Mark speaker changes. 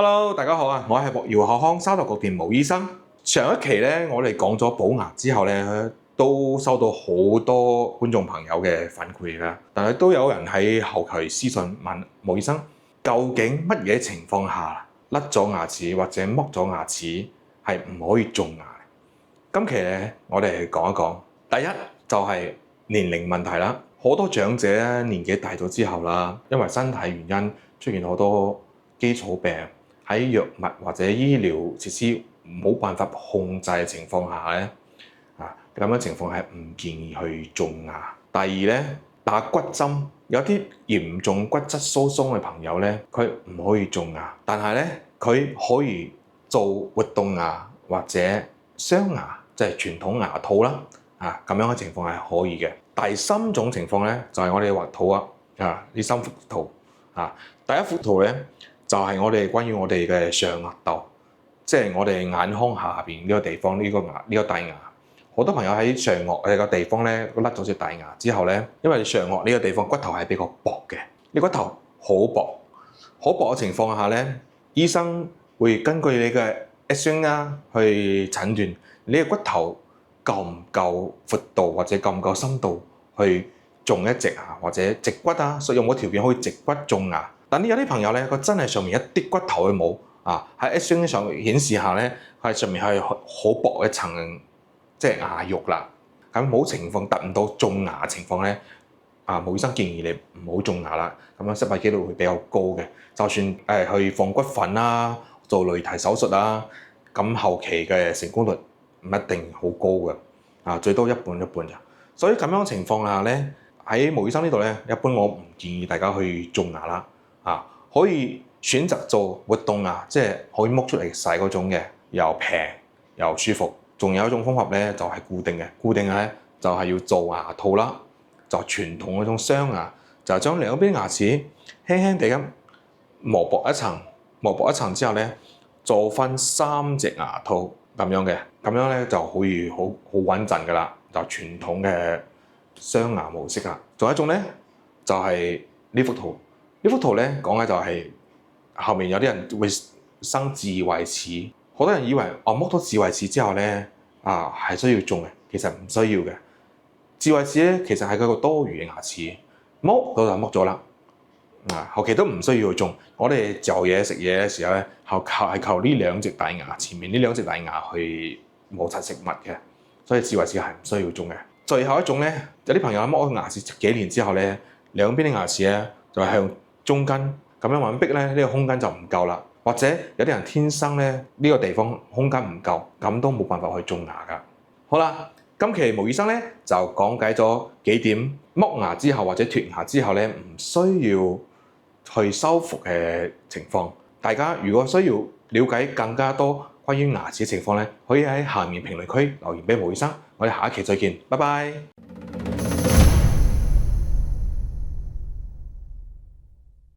Speaker 1: Hello，大家好啊！我係博瑤口腔沙頭角店毛醫生。上一期咧，我哋講咗補牙之後咧，都收到好多觀眾朋友嘅反饋啦。但係都有人喺後期私信問毛醫生，究竟乜嘢情況下甩咗牙齒或者剝咗牙齒係唔可以種牙？今期咧，我哋嚟講一講。第一就係年齡問題啦。好多長者咧年紀大咗之後啦，因為身體原因出現好多基礎病。喺藥物或者醫療設施冇辦法控制嘅情況下咧，咁樣情況係唔建議去種牙。第二咧，打骨針有啲嚴重骨質疏鬆嘅朋友咧，佢唔可以種牙，但係咧佢可以做活動牙或者鑲牙，即係傳統牙套啦。咁樣嘅情況係可以嘅。第三種情況咧，就係我哋畫圖呢三幅圖第一幅圖咧。就係我哋關於我哋嘅上牙竇，即係我哋眼眶下邊呢個地方呢個大牙。好多朋友喺上顎嘅個地方咧甩咗隻大牙之後咧，因為上顎呢個地方骨頭係比較薄嘅，呢骨頭好薄，好薄嘅情況下咧，醫生會根據你嘅 X 光去診斷你嘅骨頭夠唔夠闊度或者夠唔夠深度去種一隻牙或者植骨所以有冇條件可以植骨種牙。但有啲朋友咧，佢真係上面一啲骨頭都冇喺 X 光上顯示下咧，佢上面係好薄一層即係牙肉啦。咁冇情況達唔到種牙嘅情況咧，毛醫生建議你唔好種牙啦。咁樣失敗機率會比較高嘅。就算去放骨粉啦、做雷提手術啦，咁後期嘅成功率唔一定好高嘅，最多一半咋。所以咁樣情況下咧，喺毛醫生呢度咧，一般我唔建議大家去種牙啦。可以選擇做活動牙，即係可以剝出嚟洗嗰種嘅，又平又舒服。仲有一種方法咧，就係固定嘅。固定咧就係要做牙套啦，就傳統嗰種鑲牙，就係將兩邊牙齒輕輕地咁磨薄一層，磨薄一層之後咧，做翻3隻牙套咁樣嘅，咁樣咧就可以好穩陣噶啦，就傳統嘅鑲牙模式啦。仲有一種咧，就係呢幅圖。呢幅圖咧講嘅就係後面有啲人會生智慧齒，好多人以為剝咗智慧齒之後咧係需要種嘅，其實唔需要嘅。智慧齒咧其實係佢個多餘嘅牙齒，剝到就剝咗啦，後期都唔需要去種。我哋嚼嘢食嘢嘅時候咧，係靠呢兩隻大牙前面呢兩隻大牙去摩擦食物嘅，所以智慧齒係唔需要種嘅。最後一種咧，有啲朋友剝咗牙齒幾年之後咧，兩邊啲牙齒咧就係向中間咁樣慢慢逼咧，呢個空間就唔夠啦。或者有啲人天生咧呢個地方空間唔夠，咁都冇辦法去種牙噶。好啦，今期毛醫生咧就講解咗幾點剝牙之後或者脫牙之後咧唔需要去修復嘅情況。大家如果需要了解更加多關於牙齒嘅情況咧，可以喺下面評論區留言俾毛醫生。我哋下一期再見，拜拜。